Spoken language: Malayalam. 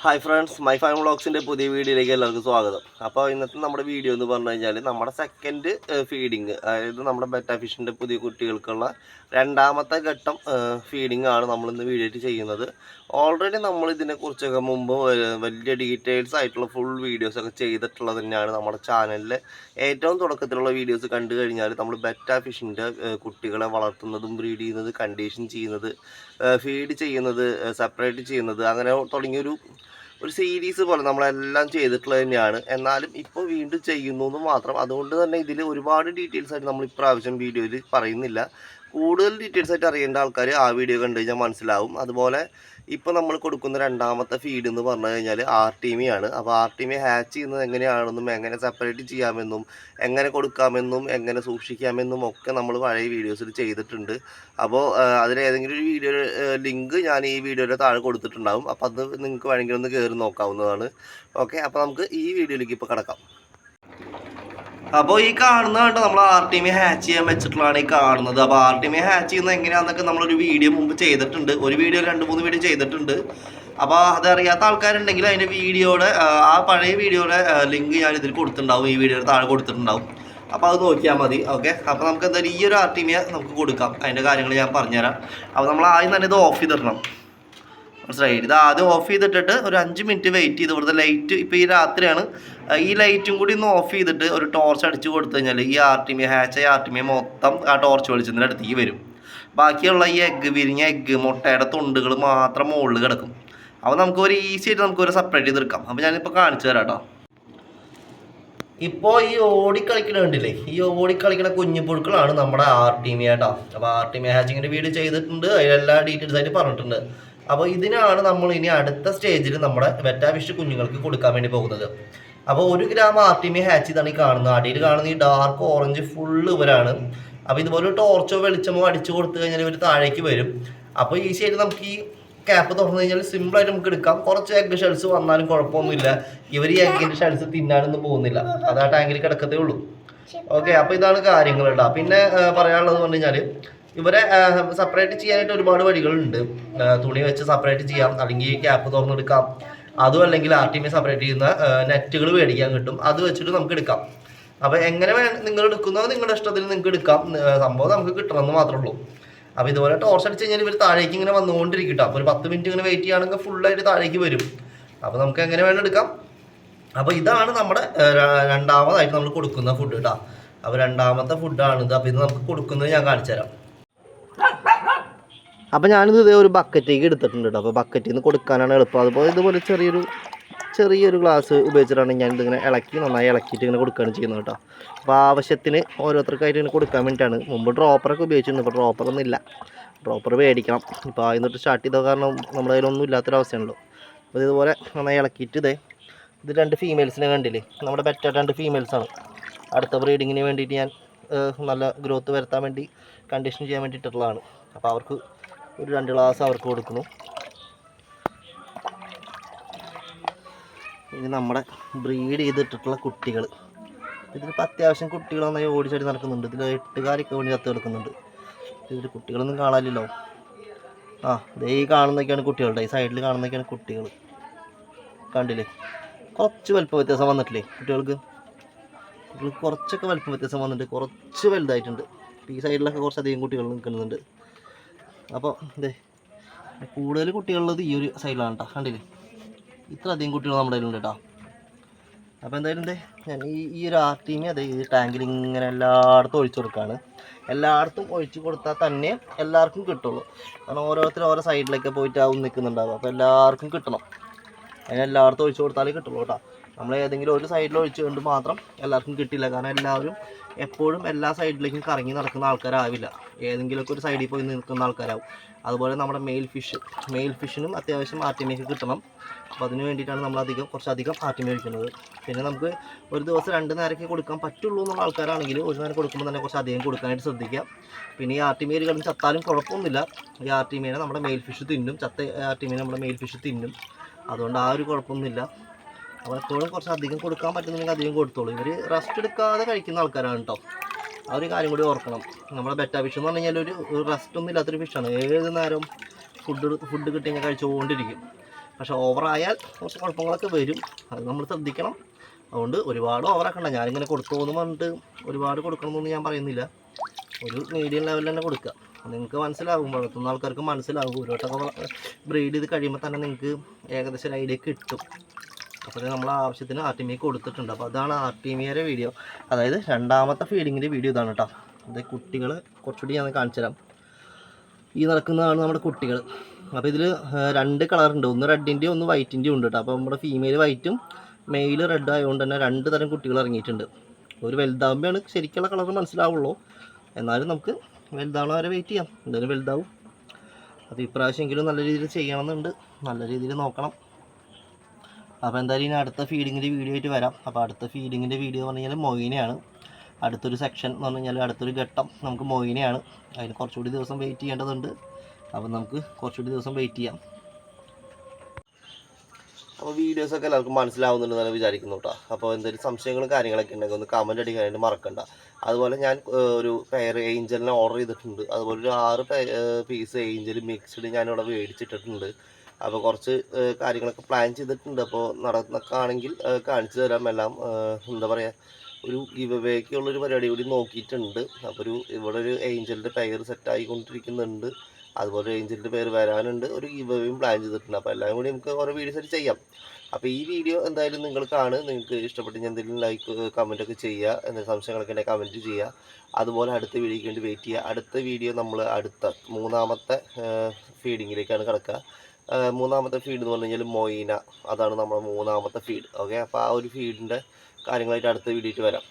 ഹായ് ഫ്രണ്ട്സ്, മൈ ഫൈം വ്ളോഗ്സിൻ്റെ പുതിയ വീഡിയോയിലേക്ക് എല്ലാവർക്കും സ്വാഗതം. അപ്പോൾ ഇന്നത്തെ നമ്മുടെ വീഡിയോ എന്ന് പറഞ്ഞു കഴിഞ്ഞാൽ നമ്മുടെ സെക്കൻഡ് ഫീഡിങ്, അതായത് നമ്മുടെ ബെറ്റ ഫിഷിൻ്റെ പുതിയ കുട്ടികൾക്കുള്ള രണ്ടാമത്തെ ഘട്ടം ഫീഡിങ് ആണ് നമ്മളിന്ന് വീഡിയോ ചെയ്യുന്നത്. ഓൾറെഡി നമ്മൾ ഇതിനെക്കുറിച്ചൊക്കെ മുമ്പ് വലിയ ഡീറ്റെയിൽസ് ആയിട്ടുള്ള ഫുൾ വീഡിയോസൊക്കെ ചെയ്തിട്ടുള്ളത് തന്നെയാണ്. നമ്മുടെ ചാനലിൽ ഏറ്റവും തുടക്കത്തിലുള്ള വീഡിയോസ് കണ്ടു കഴിഞ്ഞാൽ നമ്മൾ ബെറ്റ ഫിഷിൻ്റെ കുട്ടികളെ വളർത്തുന്നതും ബ്രീഡ് ചെയ്യുന്നത്, കണ്ടീഷൻ ചെയ്യുന്നത്, ഫീഡ് ചെയ്യുന്നത്, സെപ്പറേറ്റ് ചെയ്യുന്നത്, അങ്ങനെ തുടങ്ങിയൊരു സീരീസ് പോലെ നമ്മളെല്ലാം ചെയ്തിട്ടുള്ളത് തന്നെയാണ്. എന്നാലും ഇപ്പോൾ വീണ്ടും ചെയ്യുന്നു എന്ന് മാത്രം. അതുകൊണ്ട് തന്നെ ഇതിൽ ഒരുപാട് ഡീറ്റെയിൽസ് ആയിട്ട് നമ്മൾ ഇപ്രാവശ്യം വീഡിയോയിൽ പറയുന്നില്ല. കൂടുതൽ ഡീറ്റെയിൽസ് ആയിട്ട് അറിയേണ്ട ആൾക്കാർ ആ വീഡിയോ കണ്ടു കഴിഞ്ഞാൽ മനസ്സിലാവും. അതുപോലെ ഇപ്പോൾ നമ്മൾ കൊടുക്കുന്ന രണ്ടാമത്തെ ഫീഡ് എന്ന് പറഞ്ഞു കഴിഞ്ഞാൽ ആർട്ടീമിയാണ്. അപ്പോൾ ആർട്ടീമി ഹാച്ച് ചെയ്യുന്നത് എങ്ങനെയാണെന്നും എങ്ങനെ സെപ്പറേറ്റ് ചെയ്യാമെന്നും എങ്ങനെ കൊടുക്കാമെന്നും എങ്ങനെ സൂക്ഷിക്കാമെന്നും ഒക്കെ നമ്മൾ പഴയ വീഡിയോസിൽ ചെയ്തിട്ടുണ്ട്. അപ്പോൾ അതിലേതെങ്കിലും ഒരു വീഡിയോ ലിങ്ക് ഞാൻ ഈ വീഡിയോയുടെ താഴെ കൊടുത്തിട്ടുണ്ടാകും. അപ്പോൾ അത് നിങ്ങൾക്ക് വേണമെങ്കിൽ ഒന്ന് കയറി നോക്കാവുന്നതാണ്. ഓക്കെ, അപ്പോൾ നമുക്ക് ഈ വീഡിയോയിലേക്ക് ഇപ്പോൾ കിടക്കാം. അപ്പോൾ ഈ കാണുന്നതാണ് നമ്മൾ ആർട്ടിമി ഹാച്ച് ചെയ്യാൻ വെച്ചിട്ടുള്ളതാണ് ഈ കാണുന്നത്. അപ്പോൾ ആർട്ടിമി ഹാച്ച് ചെയ്യുന്നത് എങ്ങനെയാണെന്നൊക്കെ നമ്മളൊരു വീഡിയോ മുമ്പ് ചെയ്തിട്ടുണ്ട്. ഒരു വീഡിയോ 2-3 വീഡിയോ ചെയ്തിട്ടുണ്ട്. അപ്പോൾ അതറിയാത്ത ആൾക്കാരുണ്ടെങ്കിൽ അതിൻ്റെ വീഡിയോയുടെ ആ പഴയ വീഡിയോയുടെ ലിങ്ക് ഞാൻ ഇതിൽ കൊടുത്തിട്ടുണ്ടാവും, ഈ വീഡിയോയുടെ താഴെ കൊടുത്തിട്ടുണ്ടാവും. അപ്പോൾ അത് നോക്കിയാൽ മതി. ഓക്കെ, അപ്പോൾ നമുക്ക് എന്തായാലും ഈ ഒരു ആർട്ടിമിയെ നമുക്ക് കൊടുക്കാം. അതിൻ്റെ കാര്യങ്ങൾ ഞാൻ പറഞ്ഞുതരാം. അപ്പോൾ നമ്മൾ ആദ്യം തന്നെ ഇത് ഓഫ് ചെയ്തിടണം. മനസ്സിലായി? ഇത് ആദ്യം ഓഫ് ചെയ്തിട്ടിട്ട് ഒരു 5 മിനിറ്റ് വെയിറ്റ് ചെയ്ത് ഇവിടുത്തെ ലൈറ്റ്, ഇപ്പോൾ ഈ രാത്രിയാണ്, ഈ ലൈറ്റും കൂടി ഒന്ന് ഓഫ് ചെയ്തിട്ട് ഒരു ടോർച്ച് അടിച്ച് കൊടുത്തു കഴിഞ്ഞാൽ ഈ ആർട്ടിമിയ ഹാച്ചായ ആർട്ടിമിയ മൊത്തം ആ ടോർച്ച് വെളിച്ചത്തിൻ്റെ അടുത്തേക്ക് വരും. ബാക്കിയുള്ള ഈ വിരിഞ്ഞ എഗ്ഗ് മുട്ടയുടെ തുണ്ടുകൾ മാത്രം മുകളിൽ കിടക്കും. അപ്പോൾ നമുക്ക് ഒരു ഈസി ആയിട്ട് നമുക്കൊരു സെപ്പറേറ്റ് ചെയ്തെടുക്കാം. അപ്പോൾ ഞാനിപ്പോൾ കാണിച്ചു തരാം കേട്ടോ. ഇപ്പോൾ ഈ ഓടിക്കളിക്കണ കണ്ടില്ലേ, ഈ ഓടിക്കളിക്കണ കുഞ്ഞുപുഴുക്കളാണ് നമ്മുടെ ആർട്ടിമിയ കേട്ടോ. അപ്പോൾ ആർട്ടിമിയ ഹാച്ചിങ്ങിൻ്റെ വീഡിയോ ചെയ്തിട്ടുണ്ട്, അതിലെല്ലാ ഡീറ്റെയിൽസ് ആയിട്ട് പറഞ്ഞിട്ടുണ്ട്. അപ്പോൾ ഇതിനാണ് നമ്മൾ ഇനി അടുത്ത സ്റ്റേജിൽ നമ്മുടെ ബെറ്റ ഫിഷ് കുഞ്ഞുങ്ങൾക്ക് കൊടുക്കാൻ വേണ്ടി പോകുന്നത്. അപ്പോൾ 1 ഗ്രാം ആർട്ടിമി ഹാച്ച് ഇതാണ് ഈ കാണുന്നത്. അടിയിൽ കാണുന്ന ഈ ഡാർക്ക് ഓറഞ്ച് ഫുള്ള് ഇവരാണ്. അപ്പോൾ ഇതുപോലെ ടോർച്ചോ വെളിച്ചമോ അടിച്ചു കൊടുത്തു കഴിഞ്ഞാൽ ഇവർ താഴേക്ക് വരും. അപ്പോൾ ഈസി ആയിട്ട് നമുക്ക് ഈ ക്യാപ്പ് തുറന്നു കഴിഞ്ഞാൽ സിമ്പിളായിട്ട് നമുക്ക് എടുക്കാം. കുറച്ച് എഗ് ഷെൽസ് വന്നാലും കുഴപ്പമൊന്നുമില്ല. ഇവർ ഈ എഗ്ഗിൻ്റെ ഷെൽസ് തിന്നാനൊന്നും പോകുന്നില്ല, അത് ആ ടാങ്കിൽ കിടക്കത്തേ ഉള്ളൂ. ഓക്കെ, അപ്പോൾ ഇതാണ് കാര്യങ്ങൾ കേട്ടോ. പിന്നെ പറയാനുള്ളത് പറഞ്ഞു കഴിഞ്ഞാൽ ഇവരെ സെപ്പറേറ്റ് ചെയ്യാനായിട്ട് ഒരുപാട് വഴികളുണ്ട്. തുണി വെച്ച് സെപ്പറേറ്റ് ചെയ്യാം, അല്ലെങ്കിൽ ക്യാപ്പ് തുറന്നെടുക്കാം. അതും അല്ലെങ്കിൽ ആർട്ടിമി സെപ്പറേറ്റ് ചെയ്യുന്ന നെറ്റുകൾ മേടിക്കാൻ കിട്ടും, അത് വെച്ചിട്ട് നമുക്ക് എടുക്കാം. അപ്പോൾ എങ്ങനെ നിങ്ങൾ എടുക്കുന്നത് നിങ്ങളുടെ ഇഷ്ടത്തിൽ നിങ്ങൾക്ക് എടുക്കാം. സംഭവം നമുക്ക് കിട്ടണമെന്ന് മാത്രമേ ഉള്ളൂ. അപ്പോൾ ഇതുപോലെ ടോർച്ച് അടിച്ച് കഴിഞ്ഞാൽ ഇവർ താഴേക്ക് ഇങ്ങനെ വന്നുകൊണ്ടിരിക്കും. അപ്പോൾ ഒരു 10 മിനിറ്റ് ഇങ്ങനെ വെയിറ്റ് ചെയ്യുകയാണെങ്കിൽ ഫുള്ളായിട്ട് താഴേക്ക് വരും. അപ്പോൾ നമുക്ക് എങ്ങനെ വേണം എടുക്കാം. അപ്പോൾ ഇതാണ് നമ്മുടെ രണ്ടാമതായിട്ട് നമ്മൾ കൊടുക്കുന്ന ഫുഡ് കേട്ടോ. അപ്പോൾ രണ്ടാമത്തെ ഫുഡാണിത്. അപ്പോൾ ഇത് നമുക്ക് കൊടുക്കുന്നത് ഞാൻ കാണിച്ചു തരാം. അപ്പോൾ ഞാനിത് ഇതേ ഒരു ബക്കറ്റേക്ക് എടുത്തിട്ടുണ്ട് കേട്ടോ. അപ്പോൾ ബക്കറ്റിൽ നിന്ന് കൊടുക്കാനാണ് എളുപ്പം. അതുപോലെ ഇതുപോലെ ചെറിയൊരു ഗ്ലാസ് ഉപയോഗിച്ചിട്ടാണ് ഞാനിതിങ്ങനെ നന്നായി ഇളക്കിയിട്ട് ഇങ്ങനെ കൊടുക്കുകയാണ് ചെയ്യുന്നത് കേട്ടോ. അപ്പോൾ ആവശ്യത്തിന് ഓരോരുത്തർക്കായിട്ട് ഇങ്ങനെ കൊടുക്കാൻ വേണ്ടിയിട്ടാണ്. മുമ്പ് ഡ്രോപ്പറൊക്കെ ഉപയോഗിച്ചിരുന്നു, ഇപ്പോൾ ഡ്രോപ്പറൊന്നും ഇല്ല. ഡ്രോപ്പർ മേടിക്കണം. ഇപ്പോൾ ആദ്യം തൊട്ട് സ്റ്റാർട്ട് ചെയ്ത കാരണം നമ്മുടെ കയ്യിലൊന്നും ഇല്ലാത്തൊരവസ്ഥയാണല്ലോ. അപ്പോൾ ഇതുപോലെ നന്നായി ഇളക്കിയിട്ട് ഇത് 2 ഫീമെയിൽസിനെ കണ്ടില്ലേ, നമ്മുടെ ബെറ്റ 2 ഫീമെയിൽസാണ്. അടുത്ത ബ്രീഡിങ്ങിന് വേണ്ടിയിട്ട് ഞാൻ നല്ല ഗ്രോത്ത് വരുത്താൻ വേണ്ടി കണ്ടീഷൻ ചെയ്യാൻ വേണ്ടിയിട്ടുള്ളതാണ്. അപ്പോൾ അവർക്ക് ഒരു 2 ഗ്ലാസ് അവർക്ക് കൊടുക്കുന്നു. ഇനി നമ്മുടെ ബ്രീഡ് ചെയ്തിട്ടുള്ള കുട്ടികൾ, ഇതിലിപ്പോൾ അത്യാവശ്യം കുട്ടികൾ നന്നായി ഓടിച്ചാടി നടക്കുന്നുണ്ട്. ഇതിൽ 8 കാലൊക്കെ വേണ്ടി കത്ത് കിടക്കുന്നുണ്ട്. ഇതിൽ കുട്ടികളൊന്നും കാണാനില്ലല്ലോ. ദേ ഈ കാണുന്നതൊക്കെയാണ് കുട്ടികളുടെ, ഈ സൈഡിൽ കാണുന്നതൊക്കെയാണ് കുട്ടികൾ. കണ്ടില്ലേ, കുറച്ച് വലുപ്പ വ്യത്യാസം വന്നിട്ടില്ലേ കുട്ടികൾക്ക് കുറച്ചൊക്കെ വലുപ്പ വ്യത്യാസം വന്നിട്ട് കുറച്ച് വലുതായിട്ടുണ്ട്. ഈ സൈഡിലൊക്കെ കുറച്ചധികം കുട്ടികൾ നിൽക്കുന്നുണ്ട്. അപ്പോൾ ഇതേ കൂടുതൽ കുട്ടികളുള്ളത് ഈ ഒരു സൈഡിലാണ് കേട്ടോ. കണ്ടില്ലേ, ഇത്ര അധികം കുട്ടികൾ നമ്മുടെ കയ്യിലുണ്ട് കേട്ടോ. അപ്പോൾ എന്തായാലും ഞാൻ ഈ ഒരു ആർട്ടിമി ഈ ടാങ്കിൽ ഇങ്ങനെ എല്ലായിടത്തും ഒഴിച്ചു കൊടുക്കുകയാണ്. എല്ലായിടത്തും ഒഴിച്ചു കൊടുത്താൽ തന്നെ എല്ലാവർക്കും കിട്ടുള്ളൂ. കാരണം ഓരോരുത്തരും ഓരോ സൈഡിലൊക്കെ പോയിട്ട് ആവും നിൽക്കുന്നുണ്ടാവും. അപ്പോൾ എല്ലാവർക്കും കിട്ടണം. അതിന് എല്ലായിടത്തും ഒഴിച്ചു കൊടുത്താലേ കിട്ടുള്ളൂ കേട്ടോ. നമ്മൾ ഏതെങ്കിലും ഒരു സൈഡിൽ ഒഴിച്ചു കൊണ്ട് മാത്രം എല്ലാവർക്കും കിട്ടില്ല. കാരണം എല്ലാവരും എപ്പോഴും എല്ലാ സൈഡിലേക്കും കറങ്ങി നടക്കുന്ന ആൾക്കാരാവില്ല. ഏതെങ്കിലുമൊക്കെ ഒരു സൈഡിൽ പോയി നിൽക്കുന്ന ആൾക്കാരാവും. അതുപോലെ നമ്മുടെ മെയിൽ ഫിഷിനും അത്യാവശ്യം ആർട്ടിമിയൊക്കെ കിട്ടണം. അപ്പോൾ അതിന് വേണ്ടിയിട്ടാണ് നമ്മൾ കുറച്ചധികം ആർട്ടിമി ഒഴിക്കുന്നത്. പിന്നെ നമുക്ക് ഒരു ദിവസം 2 നേരമൊക്കെ കൊടുക്കാൻ പറ്റുള്ളൂ എന്നുള്ള ആൾക്കാരാണെങ്കിൽ ഒരു നേരം കൊടുക്കുമ്പോൾ തന്നെ കുറച്ചധികം കൊടുക്കാനായിട്ട് ശ്രദ്ധിക്കാം. പിന്നെ ഈ ആർട്ടിമി ഒരു കളി ചത്താലും കുഴപ്പമൊന്നുമില്ല. ഈ ആർട്ടിമീനെ നമ്മുടെ മെയിൽ ഫിഷ് തിന്നും, ചത്ത ആർട്ടിമീനെ നമ്മുടെ മെയിൽ ഫിഷ് തിന്നും. അതുകൊണ്ട് ആ ഒരു കുഴപ്പമൊന്നുമില്ല. അപ്പോൾ എപ്പോഴും കുറച്ചധികം കൊടുക്കാൻ പറ്റുന്നുണ്ടെങ്കിൽ അധികം കൊടുത്തോളൂ. ഇവർ റെസ്റ്റ് എടുക്കാതെ കഴിക്കുന്ന ആൾക്കാരാണ് കേട്ടോ. ആ ഒരു കാര്യം കൂടി ഓർക്കണം. നമ്മുടെ ബെറ്റ ഫിഷ് എന്ന് പറഞ്ഞു കഴിഞ്ഞാൽ ഒരു റെസ്റ്റ് ഒന്നും ഇല്ലാത്തൊരു ഫിഷാണ്. ഏത് നേരവും ഫുഡ് കിട്ടി കഴിഞ്ഞാൽ കഴിച്ചുകൊണ്ടിരിക്കും. പക്ഷേ ഓവറായാൽ കുറച്ച് കുഴപ്പങ്ങളൊക്കെ വരും, അത് നമ്മൾ ശ്രദ്ധിക്കണം. അതുകൊണ്ട് ഒരുപാട് ഓവറാക്കണ്ട. ഞാനിങ്ങനെ കൊടുത്തു പോകുന്നു പറഞ്ഞിട്ട് ഒരുപാട് കൊടുക്കണമെന്നൊന്നും ഞാൻ പറയുന്നില്ല. ഒരു മീഡിയം ലെവലിൽ തന്നെ കൊടുക്കുക. നിങ്ങൾക്ക് മനസ്സിലാകും, വളർത്തുന്ന ആൾക്കാർക്ക് മനസ്സിലാകും. ഒരു വട്ടമൊക്കെ ബ്രീഡ് ചെയ്ത് കഴിയുമ്പോൾ തന്നെ നിങ്ങൾക്ക് ഏകദേശം ഒരു ഐഡിയ കിട്ടും. അപ്പോൾ നമ്മൾ ആവശ്യത്തിന് ആർട്ടിമിയ കൊടുത്തിട്ടുണ്ട്. അപ്പോൾ അതാണ് ആർട്ടിമിയയുടെ വീഡിയോ, അതായത് രണ്ടാമത്തെ ഫീഡിങ്ങിൻ്റെ വീഡിയോ ഇതാണ് കേട്ടോ. അത് കുട്ടികൾ കുറച്ചുകൂടി ഞാൻ കാണിച്ചു തരാം. ഈ നടക്കുന്നതാണ് നമ്മുടെ കുട്ടികൾ. അപ്പോൾ ഇതിൽ 2 കളറുണ്ട്, ഒന്ന് റെഡിൻ്റെയും ഒന്ന് വൈറ്റിൻ്റെയും ഉണ്ട് കേട്ടോ. അപ്പോൾ നമ്മുടെ ഫീമെയിൽ വൈറ്റും മെയിൽ റെഡ് ആയതുകൊണ്ട് തന്നെ 2 തരം കുട്ടികൾ ഇറങ്ങിയിട്ടുണ്ട്. ഒരു വലുതാകുമ്പോഴാണ് ശരിക്കുള്ള കളർ മനസ്സിലാവുള്ളൂ. എന്നാലും നമുക്ക് വലുതാവണ വരെ വെയിറ്റ് ചെയ്യാം, എന്തായാലും വലുതാവും. അപ്പോൾ ഇപ്രാവശ്യമെങ്കിലും നല്ല രീതിയിൽ ചെയ്യണമെന്നുണ്ട്, നല്ല രീതിയിൽ നോക്കണം. അപ്പോൾ എന്തായാലും ഇനി അടുത്ത ഫീഡിങ്ങിൻ്റെ വീഡിയോ ആയിട്ട് വരാം. അപ്പോൾ അടുത്ത ഫീഡിങ്ങിൻ്റെ വീഡിയോ എന്ന് പറഞ്ഞു കഴിഞ്ഞാൽ മൊയിനെയാണ്. അടുത്തൊരു സെക്ഷൻ എന്ന് പറഞ്ഞു കഴിഞ്ഞാൽ അടുത്തൊരു ഘട്ടം നമുക്ക് മൊയിനെയാണ്. അതിന് കുറച്ചുകൂടി ദിവസം വെയിറ്റ് ചെയ്യേണ്ടതുണ്ട്. അപ്പോൾ നമുക്ക് കുറച്ചുകൂടി ദിവസം വെയിറ്റ് ചെയ്യാം. അപ്പോൾ വീഡിയോസൊക്കെ എല്ലാവർക്കും മനസ്സിലാവുന്നുണ്ടെന്ന് വിചാരിക്കുന്നു കേട്ടോ. അപ്പോൾ എന്തെങ്കിലും സംശയങ്ങളും കാര്യങ്ങളൊക്കെ ഉണ്ടെങ്കിൽ ഒന്ന് കമൻറ്റ് അടിക്കാനായിട്ട് മറക്കണ്ട. അതുപോലെ ഞാൻ ഒരു പെയർ ഏഞ്ചലിനെ ഓർഡർ ചെയ്തിട്ടുണ്ട്. അതുപോലെ ഒരു 6 പീസ് ഏഞ്ചൽ മിക്സ്ഡ് ഞാനിവിടെ മേടിച്ചിട്ടിട്ടുണ്ട്. അപ്പോൾ കുറച്ച് കാര്യങ്ങളൊക്കെ പ്ലാൻ ചെയ്തിട്ടുണ്ട്. അപ്പോൾ നടന്നൊക്കെയാണെങ്കിൽ കാണിച്ചു തരാം എല്ലാം. എന്താ പറയുക, ഒരു ഗിവ് അവേക്കുള്ളൊരു പരിപാടി കൂടി നോക്കിയിട്ടുണ്ട്. അപ്പോൾ ഇവിടെ ഒരു ഏഞ്ചലിൻ്റെ പെയർ സെറ്റായിക്കൊണ്ടിരിക്കുന്നുണ്ട്. അതുപോലെ ഏഞ്ചലിൻ്റെ പേര് വരാനുണ്ട്, ഒരു ഗിവ് അവേയും പ്ലാൻ ചെയ്തിട്ടുണ്ട്. അപ്പോൾ എല്ലാം കൂടി നമുക്ക് ഓരോ വീഡിയോസ് ആയിട്ട് ചെയ്യാം. അപ്പോൾ ഈ വീഡിയോ എന്തായാലും നിങ്ങൾ കാണുക. നിങ്ങൾക്ക് ഇഷ്ടപ്പെട്ടെങ്കിൽ എന്തെങ്കിലും ലൈക്ക് കമൻറ്റൊക്കെ ചെയ്യുക, എന്തെങ്കിലും സംശയങ്ങളൊക്കെ ഉണ്ടെങ്കിൽ കമൻറ്റ് ചെയ്യുക. അതുപോലെ അടുത്ത വീഡിയോയ്ക്ക് വേണ്ടി വെയിറ്റ് ചെയ്യുക. അടുത്ത വീഡിയോ നമ്മൾ അടുത്ത 3ാമത്തെ ഫീഡിങ്ങിലേക്കാണ് കിടക്കുക. 3ാമത്തെ ഫീഡ് എന്ന് പറഞ്ഞു കഴിഞ്ഞാൽ മൊയിന, അതാണ് നമ്മുടെ 3ാമത്തെ ഫീഡ്. ഓക്കെ, അപ്പോൾ ആ ഒരു ഫീഡിൻ്റെ കാര്യങ്ങളായിട്ട് അടുത്ത വീഡിയോയിട്ട് വരാം.